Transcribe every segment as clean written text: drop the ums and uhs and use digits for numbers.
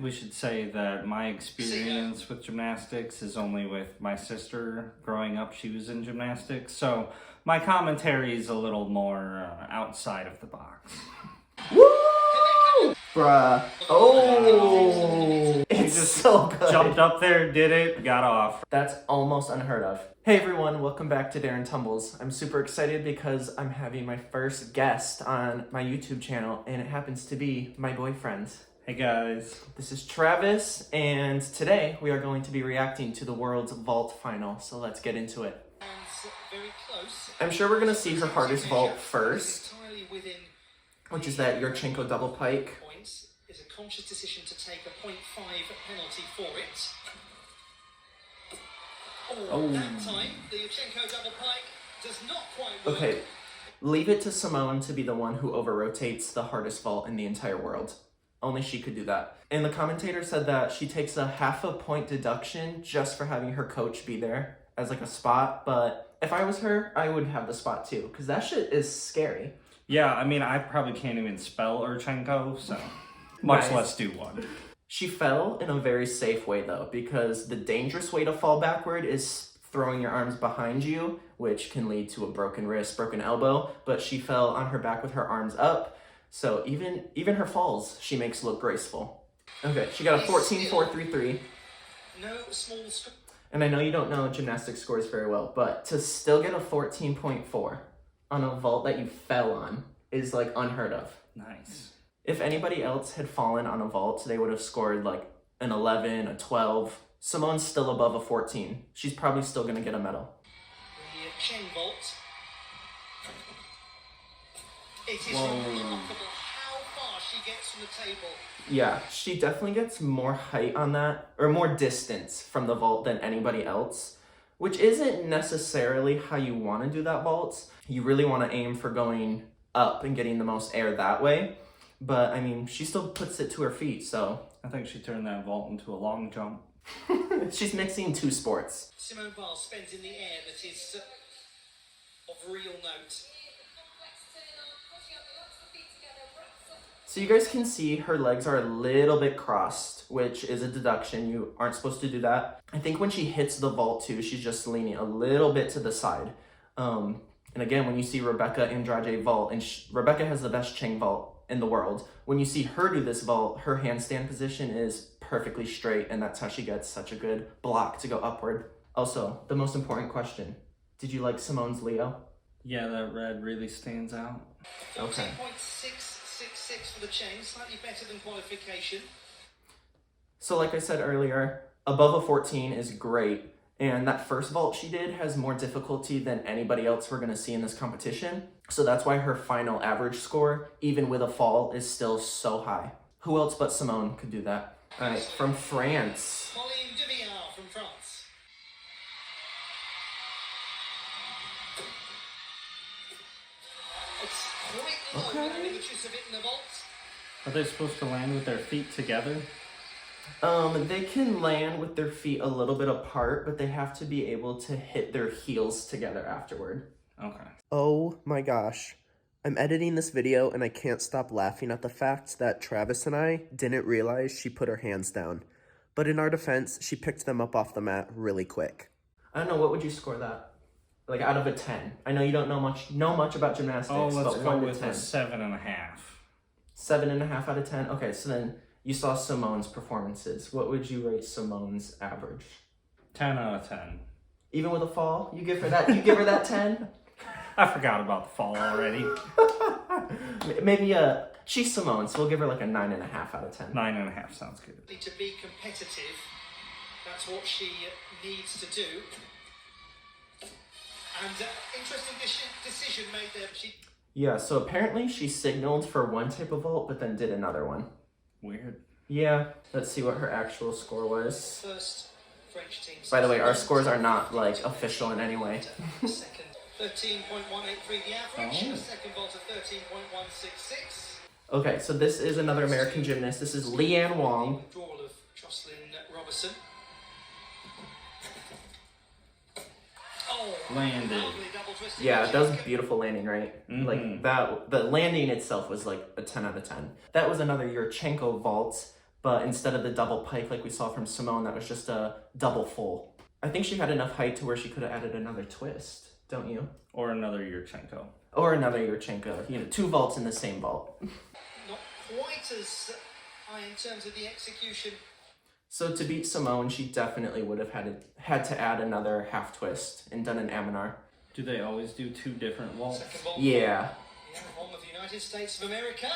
we should say that my experience with gymnastics is only with my sister. Growing up, she was in gymnastics, so my commentary is a little more outside of the box. Woo! Bruh. Oh! It's just so good. Jumped up there, did it, got off. That's almost unheard of. Hey everyone, welcome back to Darren Tumbles. I'm super excited because I'm having my first guest on my YouTube channel, and it happens to be my boyfriend. Hey guys. This is Travis, and today we are going to be reacting to the world's vault final, so let's get into it. Very close. I'm sure we're gonna see her hardest vault first, which is that Yurchenko double pike. It's a conscious decision to take a 0.5 penalty for it. That time, the Yurchenko double pike does not quite work. Okay, leave it to Simone to be the one who over-rotates the hardest vault in the entire world. Only she could do that. And the commentator said that she takes a half a point deduction just for having her coach be there as like a spot, but if I was her, I would have the spot too, because that shit is scary. Yeah, I mean, I probably can't even spell Yurchenko, so much less do one. She fell in a very safe way though, because the dangerous way to fall backward is throwing your arms behind you, which can lead to a broken wrist, broken elbow, but she fell on her back with her arms up, so even her falls, she makes look graceful. Okay, she got a 14.433. No small and I know you don't know gymnastics scores very well, but to still get a 14.4 on a vault that you fell on is like unheard of. Nice. If anybody else had fallen on a vault, they would have scored like an 11, a 12. Simone's still above a 14. She's probably still going to get a medal. The chain vault. It is remarkable how far she gets from the table. Yeah, she definitely gets more height on that, or more distance from the vault than anybody else, which isn't necessarily how you want to do that vault. You really want to aim for going up and getting the most air that way. But, I mean, she still puts it to her feet, so... I think she turned that vault into a long jump. She's mixing two sports. Simone Biles spends in the air that is of real note. So you guys can see her legs are a little bit crossed, which is a deduction. You aren't supposed to do that. I think when she hits the vault too, she's just leaning a little bit to the side. And again, when you see Rebeca Andrade vault, and Rebeca has the best chain vault in the world. When you see her do this vault, her handstand position is perfectly straight, and that's how she gets such a good block to go upward. Also, the most important question, did you like Simone's Leo? Yeah, that red really stands out. Okay. 14.666 for the chain, slightly better than qualification. So like I said earlier, above a 14 is great. And that first vault she did has more difficulty than anybody else we're going to see in this competition. So that's why her final average score, even with a fall, is still so high. Who else but Simone could do that? All right, from France. From France. It's quite low, Okay. images of it in the vault. Are they supposed to land with their feet together? They can land with their feet a little bit apart, but they have to be able to hit their heels together afterward. Okay. Oh my gosh. I'm editing this video and I can't stop laughing at the fact that Travis and I didn't realize she put her hands down. But in our defense, she picked them up off the mat really quick. I don't know, what would you score that? Like out of a 10? I know you don't know much about gymnastics, Oh, let's but go 1 to with 10. a 7.5. 7.5 out of 10? Okay, so then you saw Simone's performances. What would you rate Simone's average? 10 out of 10. Even with a fall? You give her that 10? I forgot about the fall already. Maybe she's Simone, so we'll give her like a 9.5 out of 10. 9.5 sounds good. To be competitive, that's what she needs to do. And interesting decision made there. Yeah, so apparently she signaled for one type of vault, but then did another one. Weird. Yeah, let's see what her actual score was. First French team. By the way, our scores are not like official in any way. Second, 13.183 the average. Oh. The second vault of 13.166. Okay, so this is another American gymnast. This is Leanne Wong. Withdrawal of Jocelyn Robertson. Landed. Yeah, that was a beautiful landing, right? Mm-hmm. Like that, the landing itself was like a 10 out of 10. That was another Yurchenko vault, but instead of the double pike like we saw from Simone, that was just a double full. I think she had enough height to where she could have added another twist, don't you? Or another Yurchenko. Or another Yurchenko. You know, 2 vaults in the same vault. Not quite as high in terms of the execution. So to beat Simone, she definitely would have had to add another half twist and done an Aminar. Do they always do 2 different vaults? Second vault. Yeah. The home of the United States of America.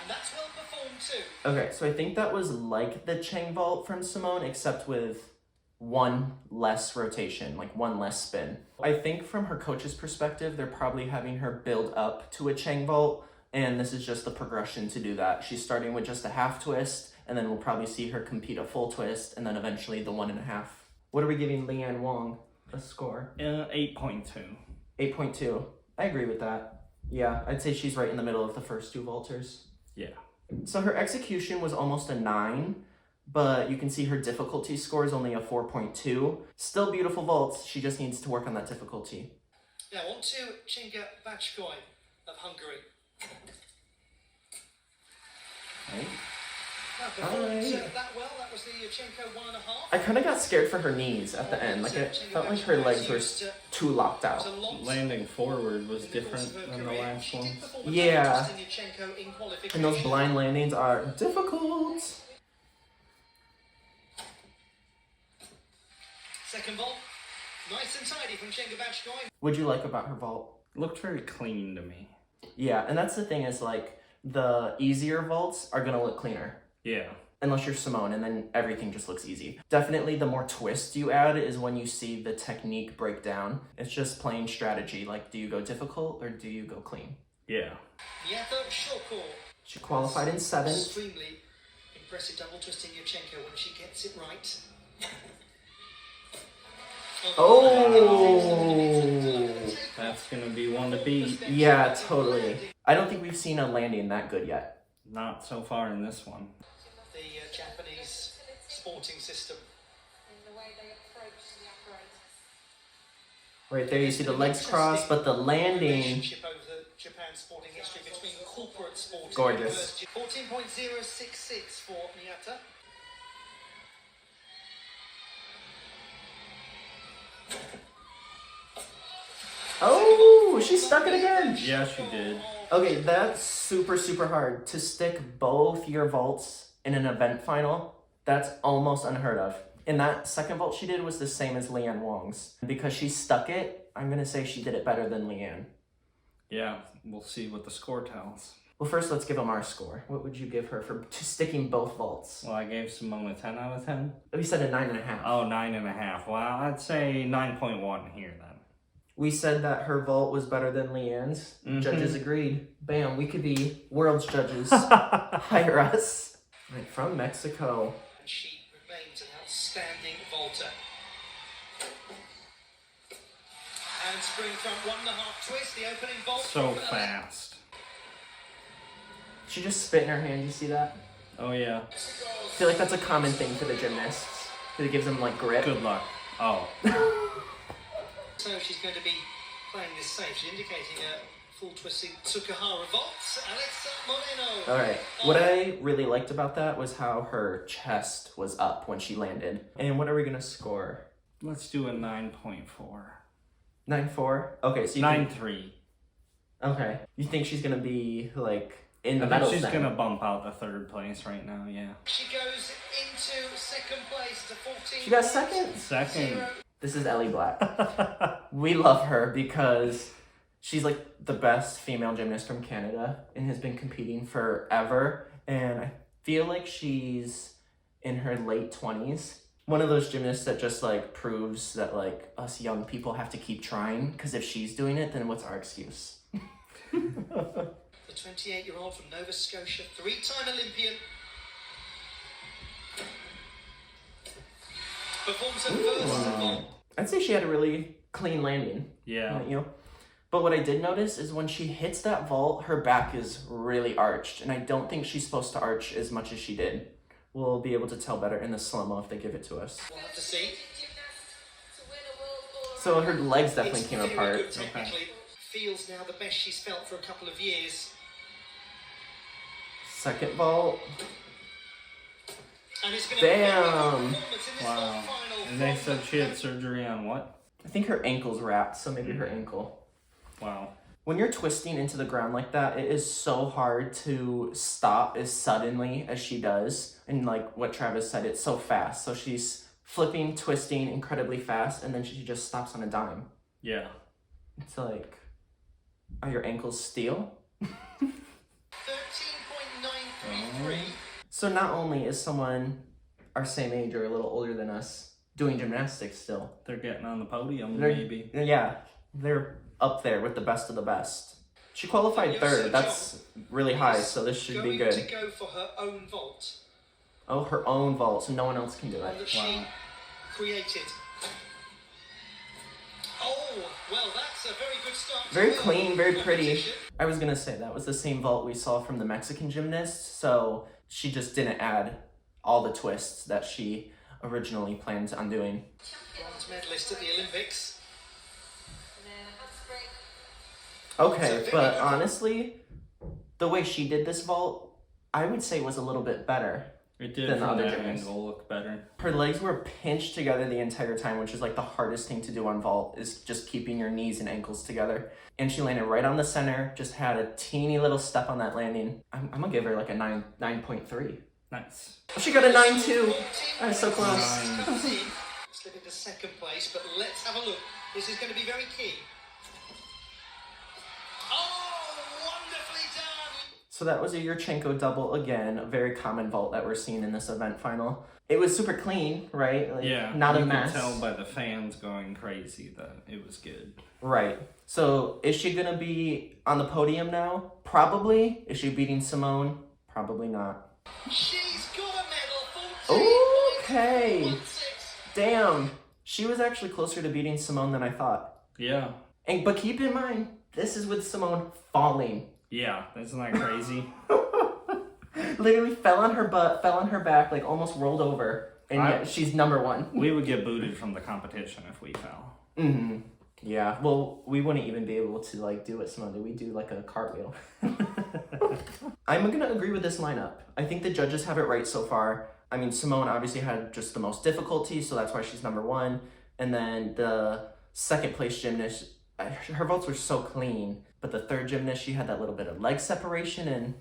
And that's well performed too. Okay, so I think that was like the Cheng vault from Simone, except with 1 less rotation, like 1 less spin. I think from her coach's perspective, they're probably having her build up to a Cheng vault, and this is just the progression to do that. She's starting with just a half twist, and then we'll probably see her compete a full twist, and then eventually the 1.5. What are we giving Leanne Wong a score? 8.2. 8.2. I agree with that. Yeah, I'd say she's right in the middle of the first 2 vaulters. Yeah. So her execution was almost a 9, but you can see her difficulty score is only a 4.2. Still beautiful vaults, she just needs to work on that difficulty. Now on to Chinga Bachkoy of Hungary. Right. That performed that well. That was the Yurchenko 1.5. I kind of got scared for her knees at the end. Like, it felt like her legs were too locked out. Landing forward was different than the last one. Yeah. And those blind landings are difficult. Second vault. Nice and tidy from Chinga Bachkoy. What'd you like about her vault? Looked very clean to me. Yeah, and that's the thing is, like, the easier vaults are gonna look cleaner. Yeah. Unless you're Simone, and then everything just looks easy. Definitely the more twist you add is when you see the technique break down. It's just plain strategy. Like, do you go difficult or do you go clean? Yeah. Yeo Seojeong. She qualified in 7th. Extremely impressive double twisting Yurchenko when she gets it right. Oh! That's going to be one to beat. Yeah, totally. I don't think we've seen a landing that good yet. Not so far in this one. The Japanese sporting system. Right there, you see the legs cross, but the landing... Relationship over the Japan sporting history between corporate sporting. Gorgeous. 14.066 for Miyata. Oh, she stuck it again. Yeah, she did. Okay, that's super, super hard. To stick both your vaults in an event final, that's almost unheard of. And that second vault she did was the same as Leanne Wong's. Because she stuck it, I'm going to say she did it better than Leanne. Yeah, we'll see what the score tells. Well, first let's give them our score. What would you give her for sticking both vaults? Well, I gave Simone a 10 out of 10. We said a 9.5. Oh, 9.5. Well, I'd say 9.1 here then. We said that her vault was better than Leanne's. Mm-hmm. Judges agreed. Bam, we could be world's judges. Hire us. Right, from Mexico. And she remains an outstanding vaulter. And spring front 1.5 twist, the opening vault. So fast. She just spit in her hand, you see that? Oh, yeah. I feel like that's a common thing for the gymnasts. Because it gives them, like, grip. Good luck. Oh. So she's going to be playing this safe. She's indicating a full twisting Tsukahara vault. Alexa Moreno. Alright, what I really liked about that was how her chest was up when she landed. And what are we going to score? Let's do a 9.4. 9.4? Okay, so you 9.3. Okay. You think she's going to be, like, in the I medals think she's then? going to bump out the 3rd place right now, yeah. She goes into second place to 14. She got second? Second. This is Ellie Black. We love her because she's like the best female gymnast from Canada and has been competing forever. And I feel like she's in her late 20s. One of those gymnasts that just like proves that like us young people have to keep trying, because if she's doing it, then what's our excuse? The 28-year-old from Nova Scotia, 3-time Olympian. Performs her first vault. I'd say she had a really clean landing. Yeah. You know? But what I did notice is when she hits that vault, her back is really arched. And I don't think she's supposed to arch as much as she did. We'll be able to tell better in the slow-mo if they give it to us. We'll have to see. So her legs definitely came very apart. Good technically. Feels now the best she's felt for a couple of years. Second vault. And it's been a very good Damn. performance in this Wow. final And they from said she had surgery on what? I think her ankle's wrapped, so maybe her ankle. Wow. When you're twisting into the ground like that, it is so hard to stop as suddenly as she does. And like what Travis said, it's so fast. So she's flipping, twisting incredibly fast, and then she just stops on a dime. Yeah. It's like, are your ankles steel? 13.933. So not only is someone our same age or a little older than us doing gymnastics still, They're getting on the podium, They're- maybe. yeah, they're up there with the best of the best. She qualified Yeo third. Seojeong That's really high, so this should be Going to good. go for her own vault Oh, her own vault, so no one else can do that it. she created. Oh, well, that's a very good start. to Very the clean, very pretty. competition. I was gonna say that was the same vault we saw from the Mexican gymnast, so she just didn't add all the twists that she originally planned on doing. Bronze medalist at the Olympics. Okay, but honestly, the way she did this vault, I would say was a little bit better. It did Then the from other that gymnasts. angle look better. Her legs were pinched together the entire time, which is like the hardest thing to do on vault, is just keeping your knees and ankles together. And she landed right on the center, just had a teeny little step on that landing. I'm gonna give her like a 9.3. Nice. She got a 9.2. That is so close. Nice. Slip into second place, but let's have a look. This is going to be very key. Oh, wonderfully done! So that was a Yurchenko double again, a very common vault that we're seeing in this event final. It was super clean, right? Like, Yeah. not a you mess. could tell by the fans going crazy that it was good. Right. So is she gonna be on the podium now? Probably. Is she beating Simone? Probably not. She's got a medal. 14. Okay. Damn. She was actually closer to beating Simone than I thought. Yeah. But keep in mind, this is with Simone falling. Yeah. Isn't that crazy? Literally fell on her butt, fell on her back, like almost rolled over. And yet she's number one. We would get booted from the competition if we fell. Mm-hmm. Yeah. Well, we wouldn't even be able to like do what Simone did. We do like a cartwheel. I'm gonna agree with this lineup. I think the judges have it right so far. I mean, Simone obviously had just the most difficulty, so that's why she's number one. And then the second place gymnast, her vaults were so clean. But the third gymnast, she had that little bit of leg separation, and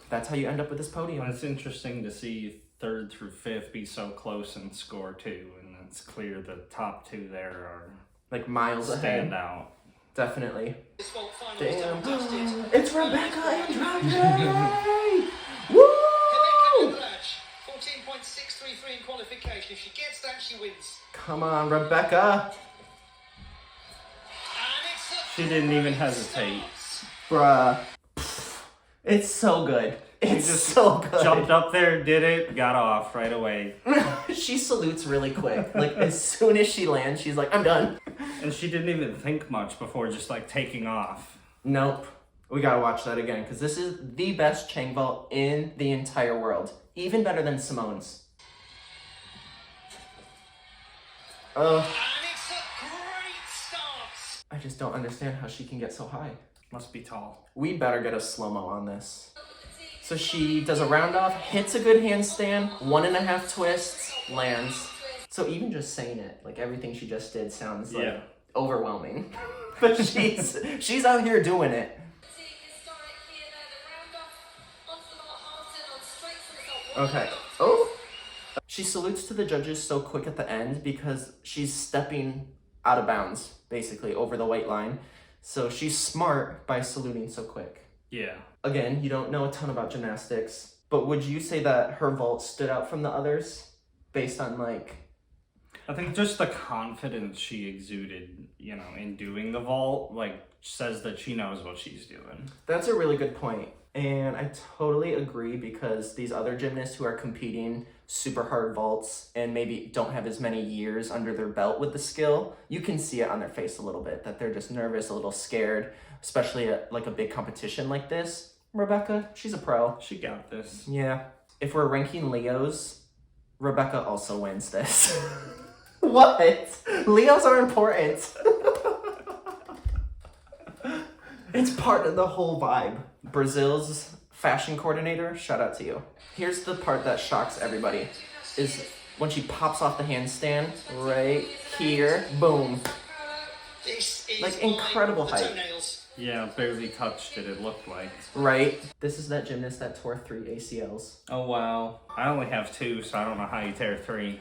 that's how you end up with this podium. It's interesting to see third through fifth be so close in score too, and it's clear the top two there are Like miles stand ahead. out. Definitely. This vault final is Damn. done and dusted. It's Rebeca Andrade! Rebeca Woo! Andrade, 14.633 in qualification. If she gets that, she wins. Come on, Rebecca. And it's a She didn't even great hesitate. start. Bruh. It's so good. It's just so good. Jumped up there, did it, got off right away. She salutes really quick. Like, as soon as she lands, she's like, I'm done. And she didn't even think much before just like taking off. Nope. We gotta watch that again, because this is the best Chang vault in the entire world. Even better than Simone's. And it's a great start. I just don't understand how she can get so high. Must be tall. We better get a slow-mo on this. So she does a round off, hits a good handstand, 1.5 twists, lands. So even just saying it, like everything she just did sounds like Yeah. overwhelming. But she's out here doing it. Okay. Oh! She salutes to the judges so quick at the end because she's stepping out of bounds, basically, over the white line. So she's smart by saluting so quick. Yeah. Again, you don't know a ton about gymnastics, but would you say that her vault stood out from the others based on like... I think just the confidence she exuded, you know, in doing the vault, like, says that she knows what she's doing. That's a really good point. And I totally agree because these other gymnasts who are competing super hard vaults and maybe don't have as many years under their belt with the skill, you can see it on their face a little bit, that they're just nervous, a little scared, especially at like a big competition like this. Rebecca, she's a pro. She got this. Yeah. If we're ranking Leos, Rebecca also wins this. What? Leos are important. It's part of the whole vibe. Brazil's fashion coordinator, shout out to you. Here's the part that shocks everybody. is when she pops off the handstand right here. Boom. This is Like, incredible by the height. toenails. Yeah, barely touched it, it looked like. Right? This is that gymnast that tore 3 ACLs. Oh, wow. I only have 2, so I don't know how you tear 3.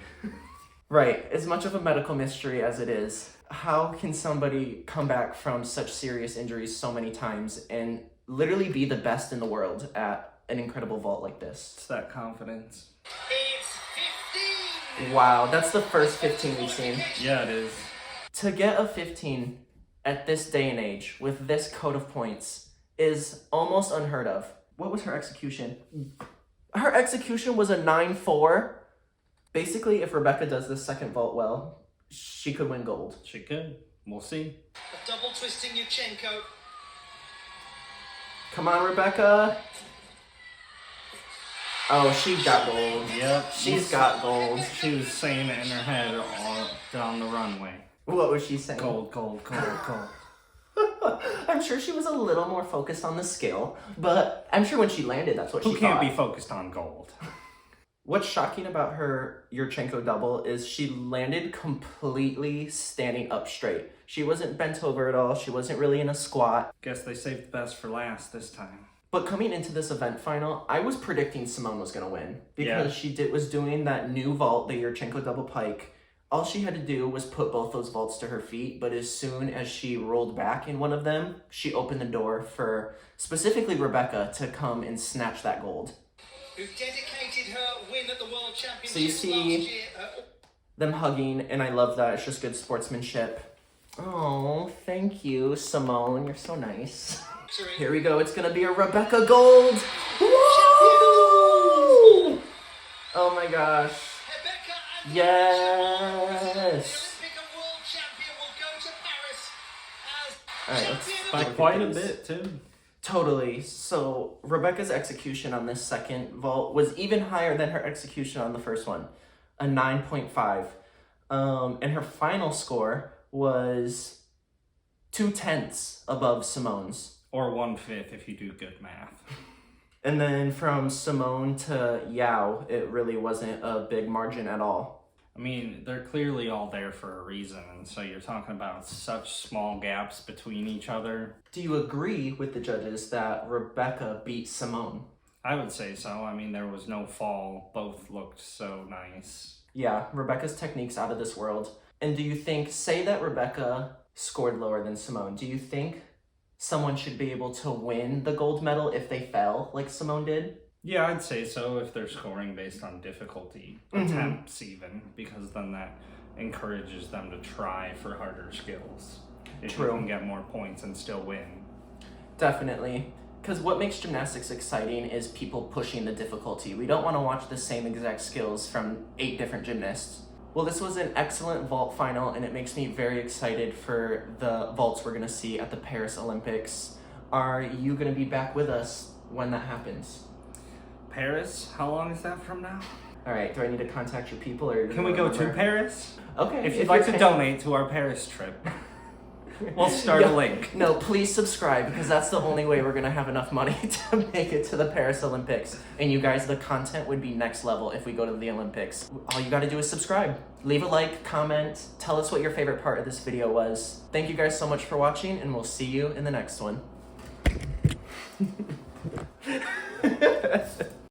Right. As much of a medical mystery as it is, how can somebody come back from such serious injuries so many times and literally be the best in the world at an incredible vault like this? It's that confidence. It's 15. Wow, that's the first 15 we've seen. Yeah, it is. To get a 15 at this day and age with this code of points is almost unheard of. What was her execution? Her execution was a 9-4. Basically, if Rebeca does this second vault well, she could win gold. She could. We'll see. A double twisting Yevchenko. Come on, Rebeca. Oh, she got gold. Yep. She's got gold. She was saying it in her head all down the runway. What was she saying? Gold, gold, gold, gold. I'm sure she was a little more focused on the skill, but I'm sure when she landed, that's what Who she can't thought. be focused on gold? What's shocking about her Yurchenko double is she landed completely standing up straight. She wasn't bent over at all. She wasn't really in a squat. Guess they saved the best for last this time. But coming into this event final, I was predicting Simone was going to win because Yeah. she was doing that new vault, the Yurchenko double pike. All she had to do was put both those vaults to her feet, but as soon as she rolled back in one of them, she opened the door for specifically Rebeca to come and snatch that gold. Who dedicated her win at the World Championships So you see last year. them hugging, and I love that. It's just good sportsmanship. Oh, thank you, Simone. You're so nice. Here we go. It's going to be a Rebeca gold. Woo! Oh my gosh. Rebeca Andrade, Yes. Olympic and world champion, will go to Paris as All right, let's champion By of Look at quite a these. bit, too. Totally. So Rebecca's execution on this second vault was even higher than her execution on the first one, a 9.5. And her final score was 0.2 above Simone's. Or 1/5 if you do good math. And then from Simone to Yao, it really wasn't a big margin at all. I mean, they're clearly all there for a reason, and so you're talking about such small gaps between each other. Do you agree with the judges that Rebecca beat Simone? I would say so. I mean, there was no fall. Both looked so nice. Yeah, Rebecca's technique's out of this world. And do you think, say that Rebecca scored lower than Simone, do you think someone should be able to win the gold medal if they fell like Simone did? Yeah, I'd say so if they're scoring based on difficulty, attempts even, because then that encourages them to try for harder skills. If True. you can get more points and still win. Definitely. Because what makes gymnastics exciting is people pushing the difficulty. We don't want to watch the same exact skills from 8 different gymnasts. Well, this was an excellent vault final, and it makes me very excited for the vaults we're going to see at the Paris Olympics. Are you going to be back with us when that happens? Paris? How long is that from now? All right, do I need to contact your people, or Can we go to Paris? Okay. If you'd like to you're donate to our Paris trip, we'll start a link. No, please subscribe, because that's the only way we're going to have enough money to make it to the Paris Olympics. And you guys, the content would be next level if we go to the Olympics. All you got to do is subscribe. Leave a like, comment, tell us what your favorite part of this video was. Thank you guys so much for watching, and we'll see you in the next one.